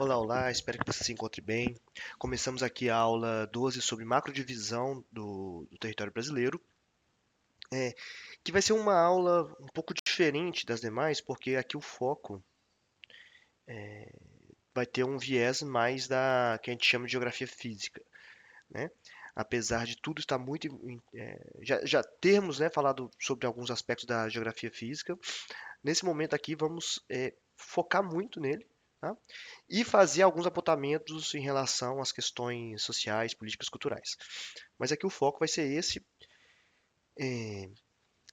Olá, olá, espero que você se encontre bem. Começamos aqui a aula 12 sobre macrodivisão do território brasileiro, é, que vai ser uma aula um pouco diferente das demais, porque aqui o foco vai ter um viés mais da que a gente chama de geografia física, né? Apesar de tudo estar muito, já termos, né, falado sobre alguns aspectos da geografia física, nesse momento aqui vamos focar muito nele, tá? E fazer alguns apontamentos em relação às questões sociais, políticas, culturais. Mas aqui o foco vai ser esse.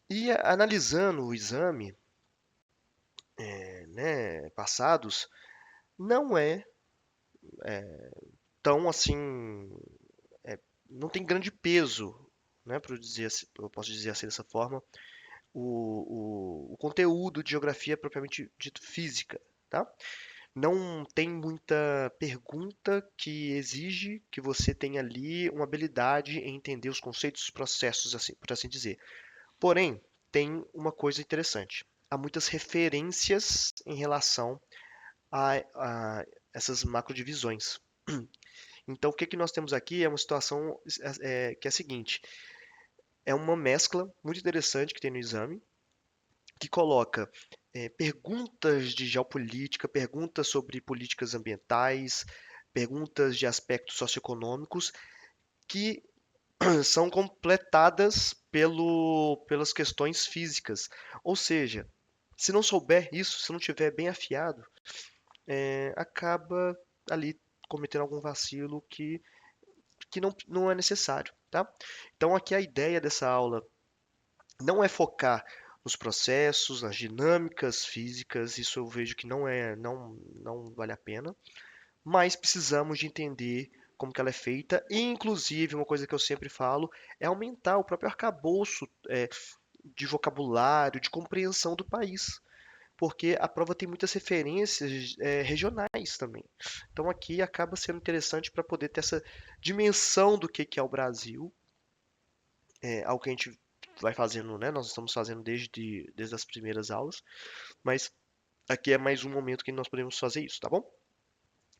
E analisando o exame, né, passados, não é tão assim, não tem grande peso, né, para dizer, eu posso dizer assim dessa forma, o conteúdo de geografia propriamente dito física, tá? Não tem muita pergunta que exige que você tenha ali uma habilidade em entender os conceitos, os processos, assim, por assim dizer. Porém, tem uma coisa interessante. Há muitas referências em relação a essas macrodivisões. Então, o que que nós temos aqui é uma situação que é a seguinte: é uma mescla muito interessante que tem no exame, que coloca perguntas de geopolítica, perguntas sobre políticas ambientais, perguntas de aspectos socioeconômicos que são completadas pelas questões físicas. Ou seja, se não souber isso, se não tiver bem afiado, acaba ali cometendo algum vacilo que não é necessário, tá? Então aqui a ideia dessa aula não é focar nos processos, nas dinâmicas físicas, isso eu vejo que não vale a pena, mas precisamos de entender como que ela é feita e, inclusive, uma coisa que eu sempre falo é aumentar o próprio arcabouço de vocabulário, de compreensão do país, porque a prova tem muitas referências regionais também. Então aqui acaba sendo interessante para poder ter essa dimensão do que é o Brasil, algo que a gente vai fazendo, né? Nós estamos fazendo desde as primeiras aulas, mas aqui é mais um momento que nós podemos fazer isso, tá bom?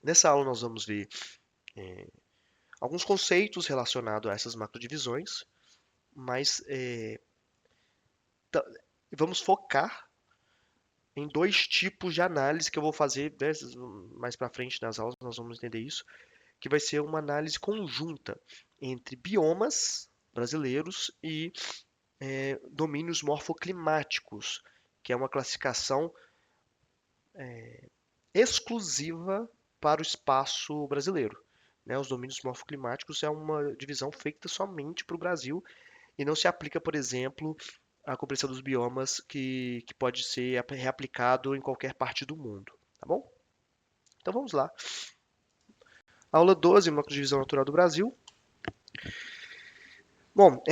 Nessa aula nós vamos ver alguns conceitos relacionados a essas macrodivisões, mas vamos focar em dois tipos de análise que eu vou fazer mais para frente nas aulas, nós vamos entender isso, que vai ser uma análise conjunta entre biomas brasileiros e domínios morfoclimáticos, que é uma classificação exclusiva para o espaço brasileiro. Né? Os domínios morfoclimáticos é uma divisão feita somente para o Brasil e não se aplica, por exemplo, à compreensão dos biomas que pode ser reaplicado em qualquer parte do mundo. Tá bom? Então vamos lá. Aula 12, macrodivisão natural do Brasil. Bom,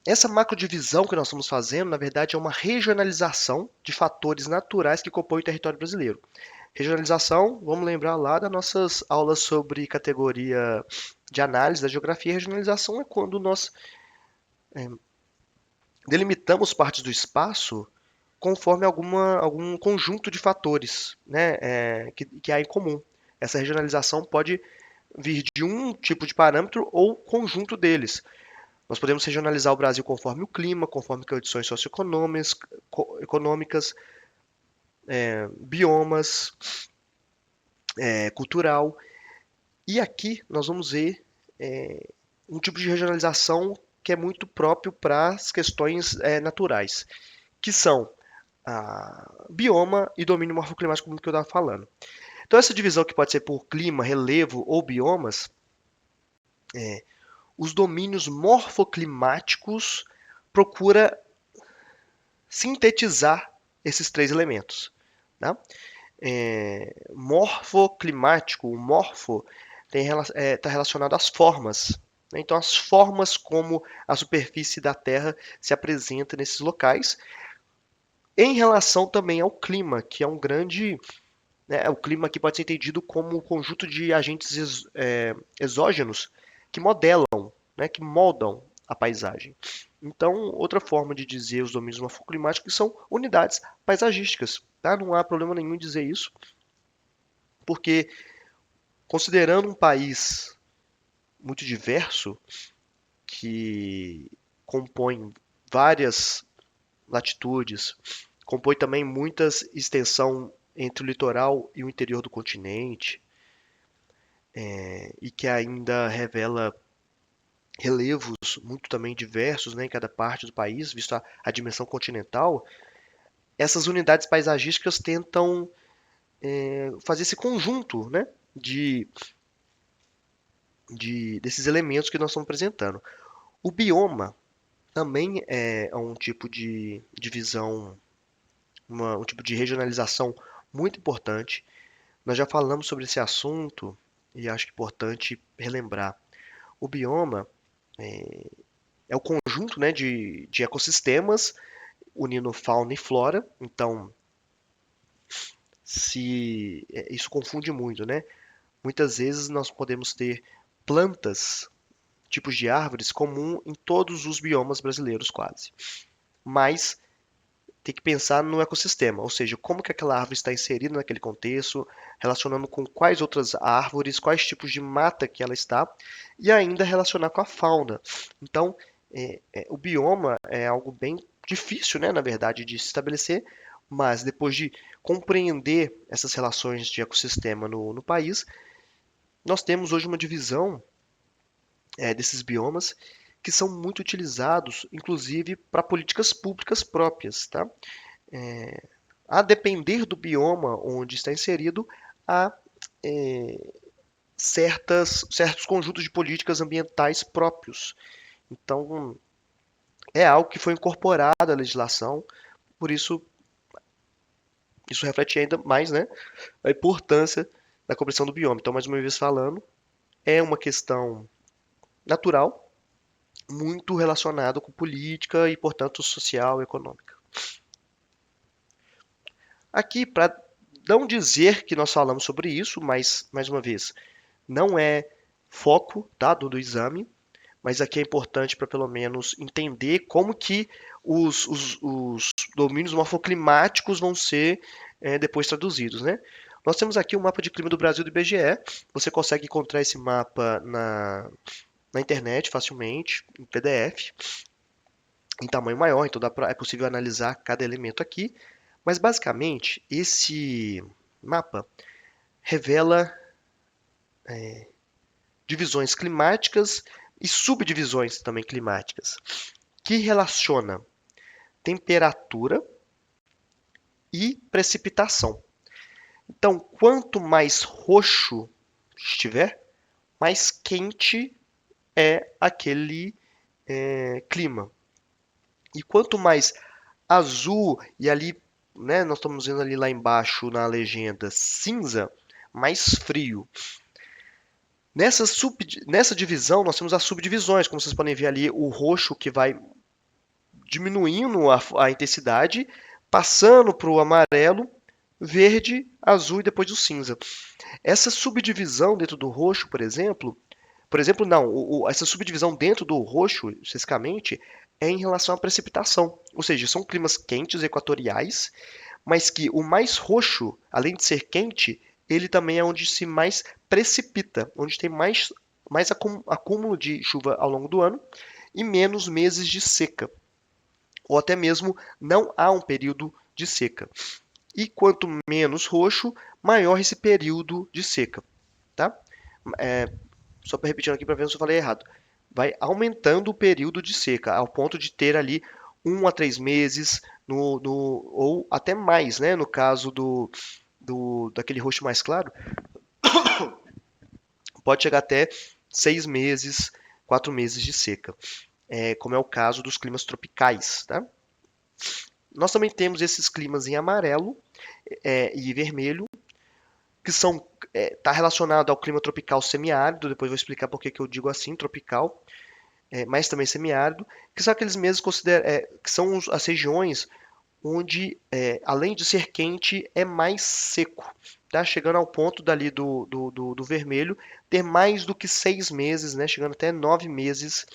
essa macrodivisão que nós estamos fazendo, na verdade, é uma regionalização de fatores naturais que compõem o território brasileiro. Regionalização, vamos lembrar lá das nossas aulas sobre categoria de análise da geografia. Regionalização é quando nós delimitamos partes do espaço conforme algum conjunto de fatores, né, que há em comum. Essa regionalização pode vir de um tipo de parâmetro ou conjunto deles. Nós podemos regionalizar o Brasil conforme o clima, conforme condições socioeconômicas, biomas, cultural. E aqui nós vamos ver um tipo de regionalização que é muito próprio para as questões naturais, que são a bioma e domínio morfoclimático, como que eu estava falando. Então essa divisão que pode ser por clima, relevo ou biomas, os domínios morfoclimáticos procura sintetizar esses três elementos. Tá? Morfoclimático, o morfo está relacionado às formas. Né? Então, as formas como a superfície da Terra se apresenta nesses locais, em relação também ao clima, que é um grande. Né, o clima aqui pode ser entendido como um conjunto de agentes exógenos que modelam, né, que moldam a paisagem. Então, outra forma de dizer os domínios morfoclimáticos são unidades paisagísticas. Tá? Não há problema nenhum em dizer isso, porque considerando um país muito diverso, que compõe várias latitudes, compõe também muitas extensão entre o litoral e o interior do continente, e que ainda revela relevos muito também diversos, né, em cada parte do país, visto a dimensão continental, essas unidades paisagísticas tentam fazer esse conjunto, né, desses elementos que nós estamos apresentando. O bioma também é um tipo de divisão, um tipo de regionalização muito importante. Nós já falamos sobre esse assunto e acho que é importante relembrar. O bioma é o conjunto, né, de ecossistemas unindo fauna e flora. Então, se isso confunde muito, né? Muitas vezes nós podemos ter plantas, tipos de árvores comum em todos os biomas brasileiros quase. Mas tem que pensar no ecossistema, ou seja, como que aquela árvore está inserida naquele contexto, relacionando com quais outras árvores, quais tipos de mata que ela está, e ainda relacionar com a fauna. Então, o bioma é algo bem difícil, né, na verdade, de se estabelecer, mas depois de compreender essas relações de ecossistema no país, nós temos hoje uma divisão desses biomas que são muito utilizados, inclusive, para políticas públicas próprias, tá? A depender do bioma onde está inserido, há certos conjuntos de políticas ambientais próprios. Então, é algo que foi incorporado à legislação, por isso reflete ainda mais, né, a importância da compreensão do bioma. Então, mais uma vez falando, é uma questão natural, muito relacionada com política e, portanto, social e econômica. Aqui, para não dizer que nós falamos sobre isso, mas, mais uma vez, não é foco, tá, do exame, mas aqui é importante para pelo menos entender como que os domínios morfoclimáticos vão ser depois traduzidos, né? Nós temos aqui o mapa de clima do Brasil do IBGE. Você consegue encontrar esse mapa na internet facilmente, em PDF, em tamanho maior, então é possível analisar cada elemento aqui. Mas basicamente, esse mapa revela divisões climáticas e subdivisões também climáticas, que relaciona temperatura e precipitação. Então, quanto mais roxo estiver, mais quente é aquele clima. E quanto mais azul, e ali, né, nós estamos vendo ali lá embaixo na legenda cinza, mais frio. Nessa divisão, nós temos as subdivisões, como vocês podem ver ali, o roxo que vai diminuindo a intensidade, passando para o amarelo, verde, azul e depois o cinza. Essa subdivisão dentro do roxo, por exemplo, não, essa subdivisão dentro do roxo, especificamente, é em relação à precipitação. Ou seja, são climas quentes equatoriais, mas que o mais roxo, além de ser quente, ele também é onde se mais precipita, onde tem mais acúmulo de chuva ao longo do ano e menos meses de seca. Ou até mesmo não há um período de seca. E quanto menos roxo, maior esse período de seca. Tá? Só para repetir aqui para ver se eu falei errado. Vai aumentando o período de seca, ao ponto de ter ali 1 a 3 meses, ou até mais, né? No caso daquele roxo mais claro, pode chegar até 6 meses, 4 meses de seca, como é o caso dos climas tropicais. Tá? Nós também temos esses climas em amarelo e vermelho, que são está relacionado ao clima tropical semiárido. Depois vou explicar por que eu digo assim, tropical, mas também semiárido, que são aqueles meses que são as regiões onde, além de ser quente, é mais seco, tá? Chegando ao ponto dali do vermelho ter mais do que 6 meses, né? Chegando até 9 meses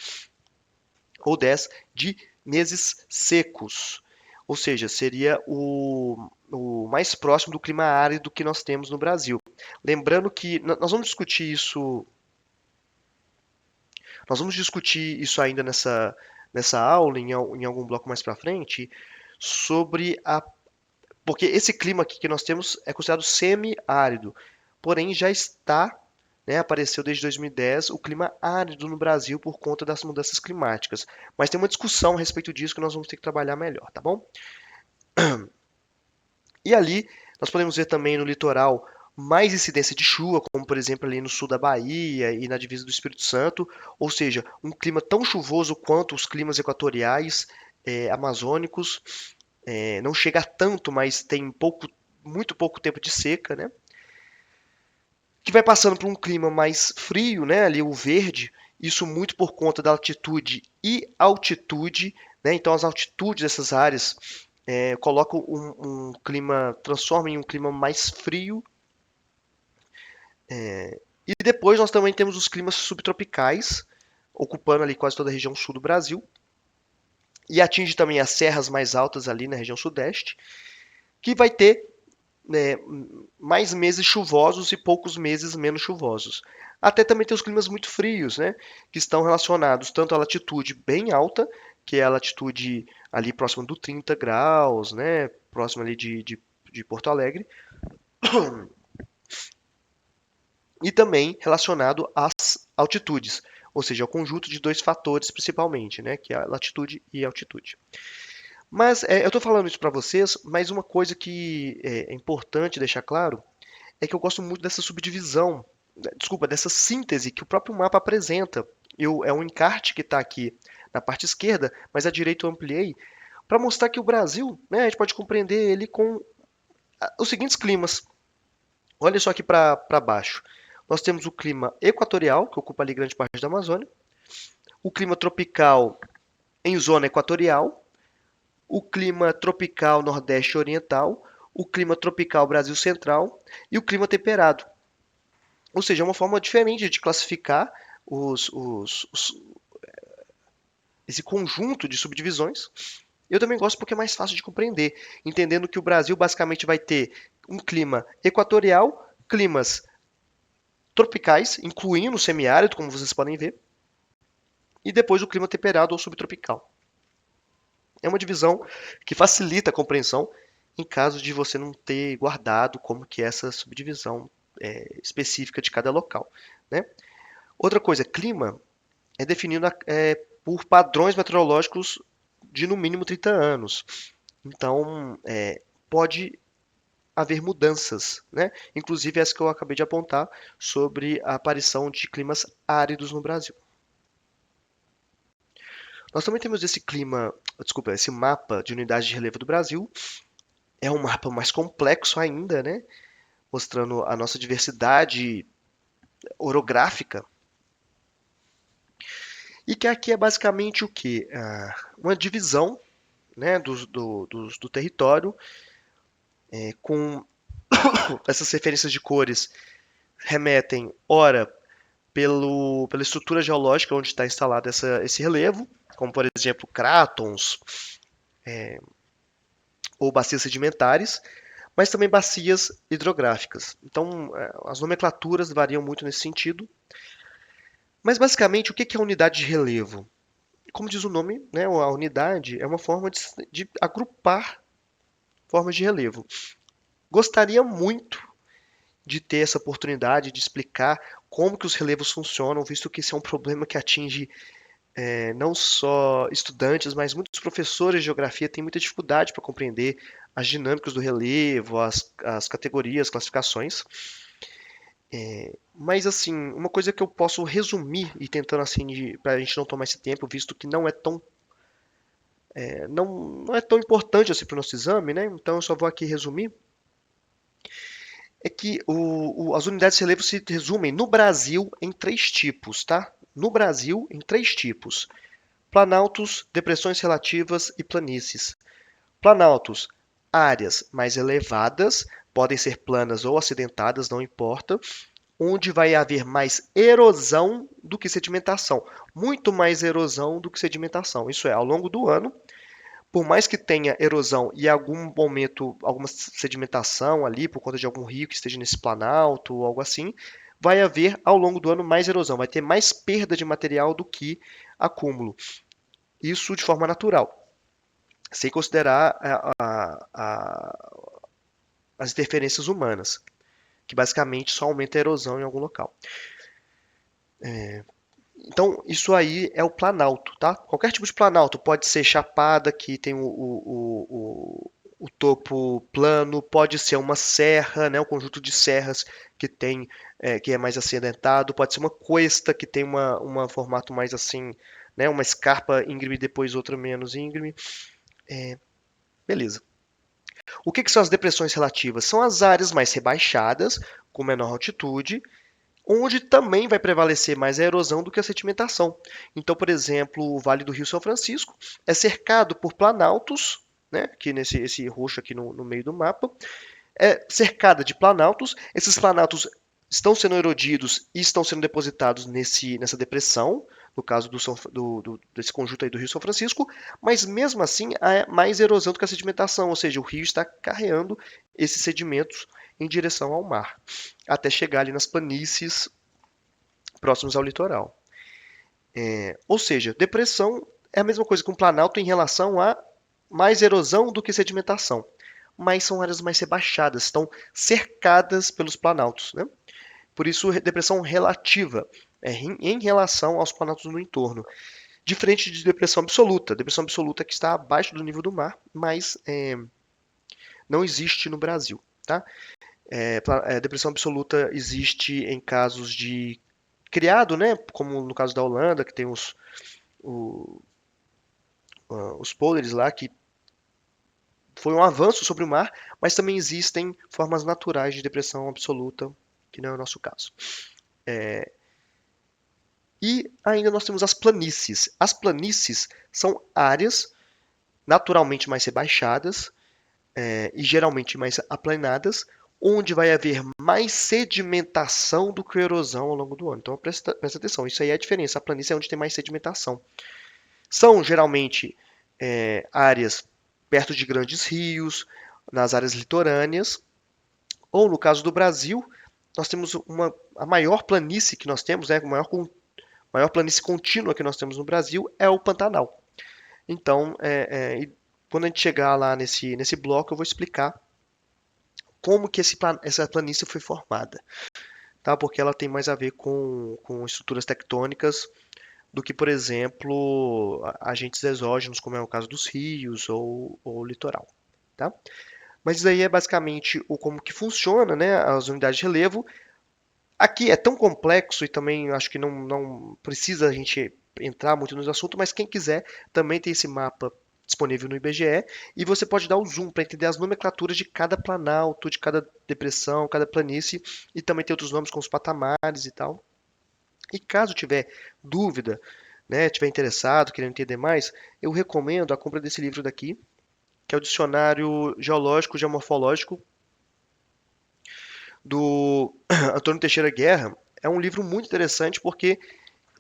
ou 10 de meses secos. Ou seja, seria o mais próximo do clima árido que nós temos no Brasil. Lembrando que nós vamos discutir isso ainda nessa aula, em algum bloco mais para frente, sobre a. Porque esse clima aqui que nós temos é considerado semi-árido, porém já está, né, apareceu desde 2010 o clima árido no Brasil por conta das mudanças climáticas. Mas tem uma discussão a respeito disso que nós vamos ter que trabalhar melhor, tá bom? E ali nós podemos ver também no litoral mais incidência de chuva, como por exemplo ali no sul da Bahia e na divisa do Espírito Santo, ou seja, um clima tão chuvoso quanto os climas equatoriais, amazônicos, não chega a tanto, mas tem muito pouco tempo de seca, né? Que vai passando por um clima mais frio, né? Ali o verde, isso muito por conta da altitude e altitude, né? Então as altitudes dessas áreas colocam um clima, transformam em um clima mais frio. E depois nós também temos os climas subtropicais, ocupando ali quase toda a região sul do Brasil, e atinge também as serras mais altas ali na região sudeste, que vai ter, né, mais meses chuvosos e poucos meses menos chuvosos. Até também tem os climas muito frios, né, que estão relacionados tanto à latitude bem alta, que é a latitude ali próxima do 30 graus, né, próxima ali de Porto Alegre, e também relacionado às altitudes, ou seja, ao conjunto de dois fatores principalmente, né, que é a latitude e a altitude. Mas eu estou falando isso para vocês, mas uma coisa que é importante deixar claro é que eu gosto muito dessa subdivisão, desculpa, dessa síntese que o próprio mapa apresenta. É um encarte que está aqui na parte esquerda, mas à direita eu ampliei, para mostrar que o Brasil, né, a gente pode compreender ele com os seguintes climas. Olha só aqui para baixo. Nós temos o clima equatorial, que ocupa ali grande parte da Amazônia, o clima tropical em zona equatorial, o clima tropical nordeste oriental, o clima tropical Brasil Central e o clima temperado. Ou seja, é uma forma diferente de classificar esse conjunto de subdivisões. Eu também gosto porque é mais fácil de compreender, entendendo que o Brasil basicamente vai ter um clima equatorial, climas tropicais, incluindo o semiárido, como vocês podem ver, e depois o clima temperado ou subtropical. É uma divisão que facilita a compreensão em caso de você não ter guardado como que é essa subdivisão específica de cada local, né? Outra coisa, clima é definido por padrões meteorológicos de no mínimo 30 anos. Então, pode haver mudanças, né? Inclusive essa que eu acabei de apontar sobre a aparição de climas áridos no Brasil. Nós também temos esse mapa de unidade de relevo do Brasil. É um mapa mais complexo ainda, né? Mostrando a nossa diversidade orográfica. E que aqui é basicamente o quê? Uma divisão, né, do território, com essas referências de cores remetem, ora, pela estrutura geológica onde está instalado esse relevo, como por exemplo crátons ou bacias sedimentares, mas também bacias hidrográficas. Então, as nomenclaturas variam muito nesse sentido. Mas basicamente, o que é a unidade de relevo? Como diz o nome, né, a unidade é uma forma de agrupar formas de relevo. Gostaria muito de ter essa oportunidade de explicar como que os relevos funcionam, visto que esse é um problema que atinge não só estudantes, mas muitos professores de geografia têm muita dificuldade para compreender as dinâmicas do relevo, as categorias, classificações. Mas assim, uma coisa que eu posso resumir e tentando assim, para a gente não tomar esse tempo, visto que não é tão importante assim para o nosso exame, né? Então eu só vou aqui resumir. É que as unidades de relevo se resumem no Brasil em três tipos, tá? No Brasil em três tipos: planaltos, depressões relativas e planícies. Planaltos, áreas mais elevadas, podem ser planas ou acidentadas, não importa, onde vai haver mais erosão do que sedimentação, muito mais erosão do que sedimentação. Isso é, ao longo do ano, Por mais que tenha erosão e em algum momento alguma sedimentação ali, por conta de algum rio que esteja nesse planalto ou algo assim, vai haver ao longo do ano mais erosão, vai ter mais perda de material do que acúmulo. Isso de forma natural, sem considerar as interferências humanas, que basicamente só aumenta a erosão em algum local. Então, isso aí é o planalto, tá? Qualquer tipo de planalto pode ser chapada, que tem o topo plano, pode ser uma serra, né? Um conjunto de serras que tem, que é mais acidentado, pode ser uma cuesta que tem uma formato mais assim, né? Uma escarpa íngreme e depois outra menos íngreme. Beleza. O que que são as depressões relativas? São as áreas mais rebaixadas, com menor altitude, onde também vai prevalecer mais a erosão do que a sedimentação. Então, por exemplo, o Vale do Rio São Francisco é cercado por planaltos, né, que nesse esse roxo aqui no meio do mapa, é cercada de planaltos. Esses planaltos estão sendo erodidos e estão sendo depositados nessa depressão, no caso desse conjunto aí do Rio São Francisco, mas mesmo assim há mais erosão do que a sedimentação, ou seja, o rio está carreando esses sedimentos em direção ao mar, até chegar ali nas planícies próximos ao litoral. Ou seja, depressão é a mesma coisa que um planalto em relação a mais erosão do que sedimentação, mas são áreas mais rebaixadas, estão cercadas pelos planaltos, né? Por isso, depressão relativa é em relação aos planaltos no entorno, diferente de depressão absoluta. Depressão absoluta é que está abaixo do nível do mar, mas não existe no Brasil, tá? Depressão absoluta existe em casos de criado, né? Como no caso da Holanda, que tem o- os polders lá, que foi um avanço sobre o mar, mas também existem formas naturais de depressão absoluta, que não é o nosso caso. E ainda nós temos as planícies. As planícies são áreas naturalmente mais rebaixadas e geralmente mais aplanadas, onde vai haver mais sedimentação do que erosão ao longo do ano. Então presta atenção, isso aí é a diferença. A planície é onde tem mais sedimentação. São geralmente áreas perto de grandes rios, nas áreas litorâneas, ou no caso do Brasil, nós temos a maior planície que nós temos, né, maior planície contínua que nós temos no Brasil é o Pantanal. Então, quando a gente chegar lá nesse bloco, eu vou explicar como que essa planície foi formada, tá? Porque ela tem mais a ver com estruturas tectônicas do que, por exemplo, agentes exógenos, como é o caso dos rios ou litoral, tá? Mas isso aí é basicamente como que funciona, né, as unidades de relevo. Aqui é tão complexo e também acho que não precisa a gente entrar muito no assunto, mas quem quiser também tem esse mapa disponível no IBGE e você pode dar o zoom para entender as nomenclaturas de cada planalto, de cada depressão, cada planície e também tem outros nomes como os patamares e tal. E caso tiver dúvida, né, tiver interessado, querendo entender mais, eu recomendo a compra desse livro daqui, que é o Dicionário Geológico Geomorfológico do Antônio Teixeira Guerra. É um livro muito interessante porque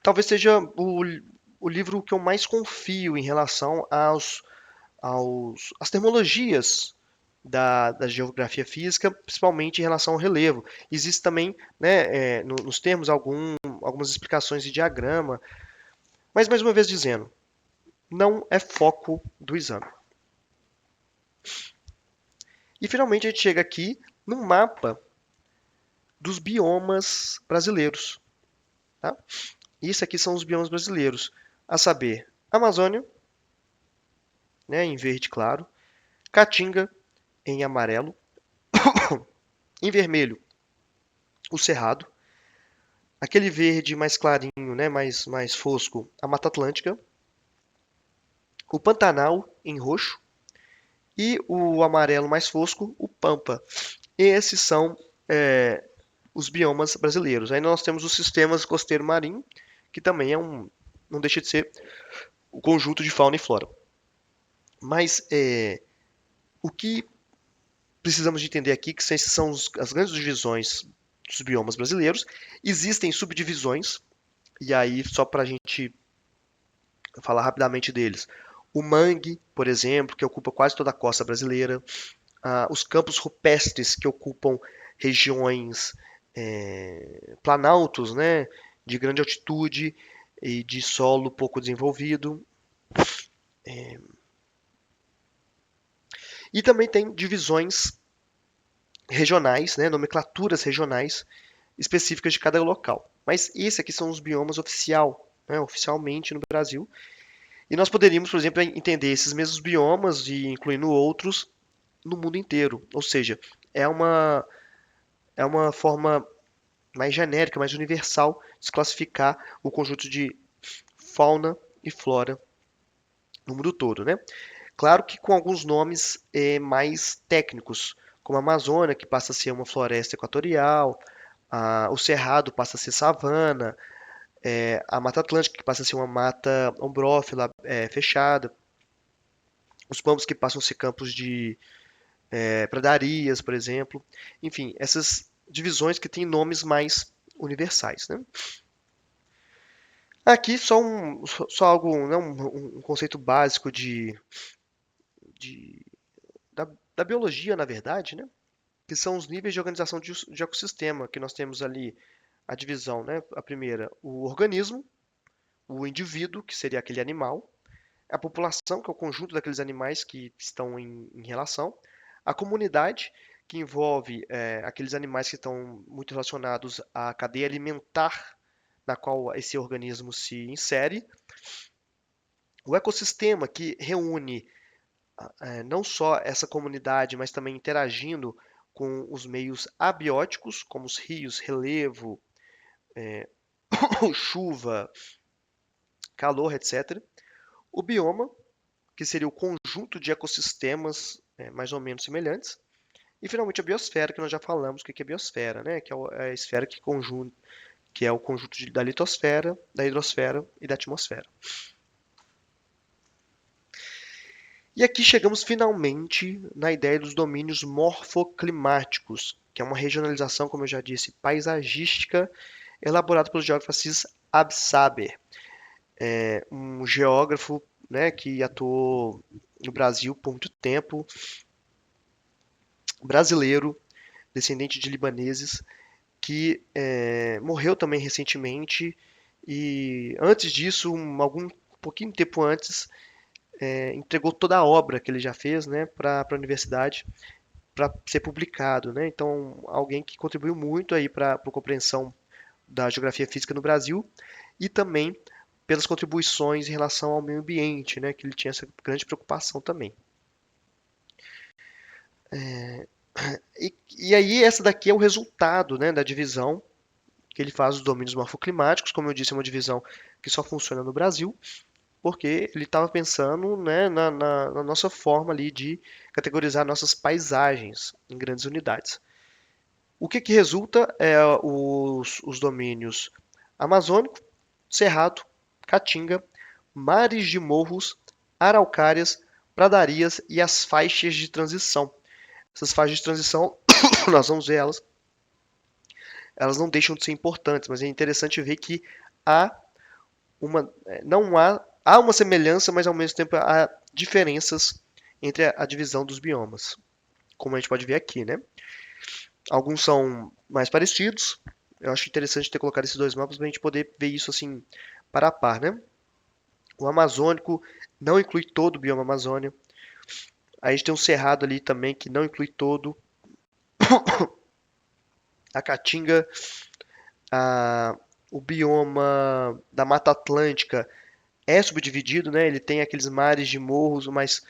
talvez seja o livro que eu mais confio em relação às termologias da geografia física, principalmente em relação ao relevo. Existe também, né, nos termos, algumas explicações de diagrama, mas mais uma vez dizendo, não é foco do exame. E finalmente a gente chega aqui no mapa dos biomas brasileiros. Tá? Isso aqui são os biomas brasileiros, a saber, Amazônia, né, em verde claro, Caatinga, em amarelo, em vermelho, o Cerrado, aquele verde mais clarinho, né, mais fosco, a Mata Atlântica, o Pantanal, em roxo, e o amarelo mais fosco, o Pampa. Esses são os biomas brasileiros. Aí nós temos os sistemas costeiro marinho, que também não deixa de ser o conjunto de fauna e flora. Mas o que precisamos de entender aqui que essas são as grandes divisões dos biomas brasileiros. Existem subdivisões, e aí só para a gente falar rapidamente deles. O mangue, por exemplo, que ocupa quase toda a costa brasileira. Os campos rupestres, que ocupam regiões planaltos, né, de grande altitude e de solo pouco desenvolvido. E também tem divisões regionais, né, nomenclaturas regionais específicas de cada local. Mas esses aqui são os biomas oficial, né, oficialmente no Brasil. E nós poderíamos, por exemplo, entender esses mesmos biomas e incluindo outros no mundo inteiro. Ou seja, é uma, é uma forma mais genérica, mais universal de se classificar o conjunto de fauna e flora no mundo todo, né? Claro que com alguns nomes mais técnicos, como a Amazônia, que passa a ser uma floresta equatorial, o Cerrado passa a ser savana, a Mata Atlântica, que passa a ser uma mata ombrófila fechada, os Pampas, que passam a ser campos de pradarias, por exemplo. Enfim, essas divisões que têm nomes mais universais, né? Aqui só algo, né, um conceito básico de- da biologia, na verdade, né? Que são os níveis de organização de ecossistema, que nós temos ali a divisão, né? A primeira, o organismo, o indivíduo, que seria aquele animal, a população, que é o conjunto daqueles animais que estão em relação, a comunidade, que envolve aqueles animais que estão muito relacionados à cadeia alimentar na qual esse organismo se insere, o ecossistema, que reúne não só essa comunidade, mas também interagindo com os meios abióticos, como os rios, relevo, chuva, calor, etc. O bioma, que seria o conjunto de ecossistemas mais ou menos semelhantes. E finalmente a biosfera, que nós já falamos o que é biosfera, né? Que é a esfera que é o conjunto da litosfera, da hidrosfera e da atmosfera. E aqui chegamos finalmente na ideia dos domínios morfoclimáticos, que é uma regionalização, como eu já disse, paisagística, elaborada pelo geógrafo Assis Absaber, um geógrafo, né, que atuou no Brasil por muito tempo, brasileiro, descendente de libaneses, que morreu também recentemente e antes disso, algum pouquinho tempo antes, entregou toda a obra que ele já fez, né, para a universidade para ser publicado, né? Então, alguém que contribuiu muito aí para a compreensão da geografia física no Brasil e também pelas contribuições em relação ao meio ambiente, né? Que ele tinha essa grande preocupação também. E aí, essa daqui é o resultado, né, da divisão que ele faz dos domínios morfoclimáticos. Como eu disse, é uma divisão que só funciona no Brasil, porque ele estava pensando, né, na nossa forma ali de categorizar nossas paisagens em grandes unidades. O que resulta é os domínios amazônico, cerrado, caatinga, mares de morros, araucárias, pradarias e as faixas de transição. Essas faixas de transição, nós vamos ver elas não deixam de ser importantes, mas é interessante ver que há não há uma semelhança, mas ao mesmo tempo há diferenças entre a divisão dos biomas, como a gente pode ver aqui, né? Alguns são mais parecidos. Eu acho interessante ter colocado esses dois mapas para a gente poder ver isso assim para a par, né? O amazônico não inclui todo o bioma Amazônia. Aí a gente tem um cerrado ali também que não inclui todo. A caatinga, a, o bioma da Mata Atlântica é subdividido, né? Ele tem aqueles mares de morros, mas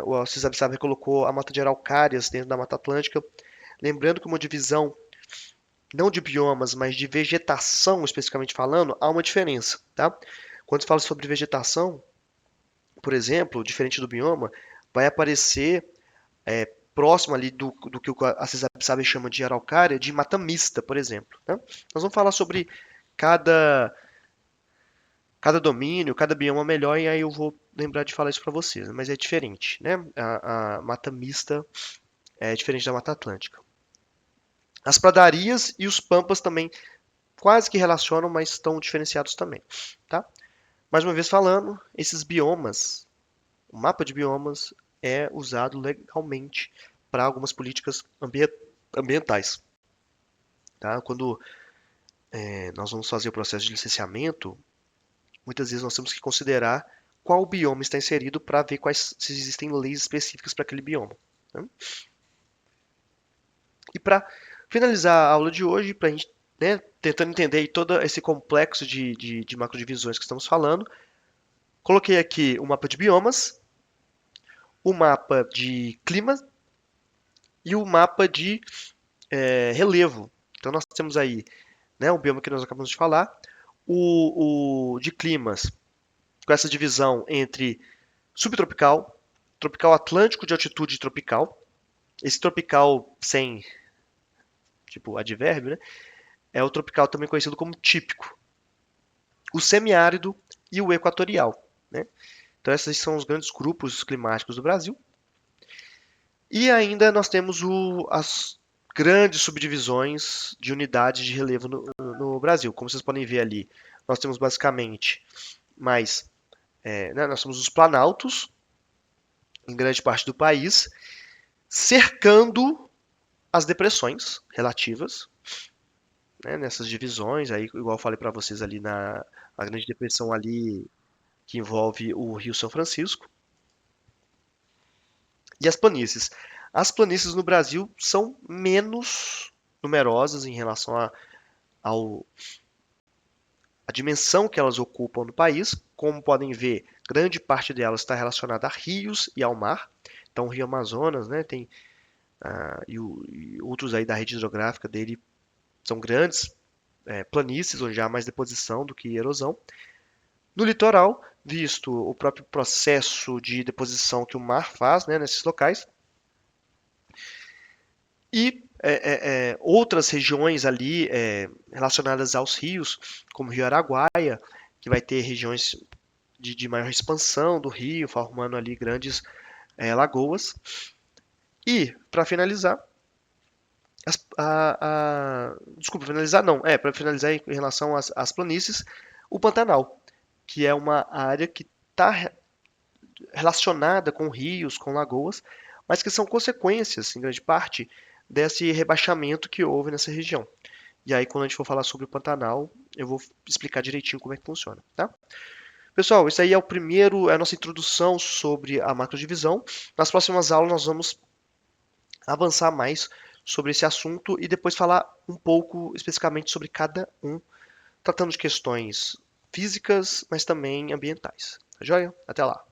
o Alcides Abissab colocou a mata de araucárias dentro da Mata Atlântica. Lembrando que uma divisão não de biomas, mas de vegetação especificamente falando, há uma diferença, tá? Quando se fala sobre vegetação, por exemplo, diferente do bioma, vai aparecer próximo ali do que a CESAB chama de araucária, de mata mista, por exemplo. Tá? Nós vamos falar sobre cada, cada domínio, cada bioma melhor, e aí eu vou lembrar de falar isso para vocês, mas é diferente, né? A mata mista é diferente da mata atlântica. As pradarias e os pampas também quase que relacionam, mas estão diferenciados também, tá? Mais uma vez falando, esses biomas, o mapa de biomas é usado legalmente para algumas políticas ambientais, tá? Quando nós vamos fazer o processo de licenciamento, muitas vezes nós temos que considerar qual bioma está inserido para ver se existem leis específicas para aquele bioma, né? E para finalizar a aula de hoje, para a gente, né, tentando entender aí todo esse complexo de macrodivisões que estamos falando, coloquei aqui o mapa de biomas, o mapa de clima e o mapa de relevo. Então nós temos aí, né, o bioma que nós acabamos de falar, o de climas, com essa divisão entre subtropical, tropical atlântico de altitude tropical. Esse tropical sem, tipo, advérbio, né? É o tropical também conhecido como típico. O semiárido e o equatorial, né? Então esses são os grandes grupos climáticos do Brasil. E ainda nós temos as grandes subdivisões de unidades de relevo no Brasil. Como vocês podem ver ali, nós temos basicamente mais, né, nós temos os planaltos em grande parte do país, cercando as depressões relativas, né, nessas divisões, aí, igual eu falei para vocês ali a Grande Depressão ali que envolve o Rio São Francisco, e as planícies. As planícies no Brasil são menos numerosas em relação ao, a dimensão que elas ocupam no país. Como podem ver, grande parte delas está relacionada a rios e ao mar. Então, o Rio Amazonas, né, tem e outros aí da rede hidrográfica dele são grandes planícies, onde há mais deposição do que erosão. No litoral, visto o próprio processo de deposição que o mar faz, né, nesses locais, e outras regiões ali relacionadas aos rios, como o Rio Araguaia, que vai ter regiões de maior expansão do rio, formando ali grandes lagoas. E, para finalizar, desculpa, finalizar não, para finalizar em relação às planícies, o Pantanal, que é uma área que está relacionada com rios, com lagoas, mas que são consequências, em grande parte, desse rebaixamento que houve nessa região. E aí, quando a gente for falar sobre o Pantanal, eu vou explicar direitinho como é que funciona, tá? Pessoal, isso aí é a nossa introdução sobre a macrodivisão. Nas próximas aulas nós vamos avançar mais sobre esse assunto e depois falar um pouco especificamente sobre cada um, tratando de questões físicas, mas também ambientais. Tá joia? Até lá!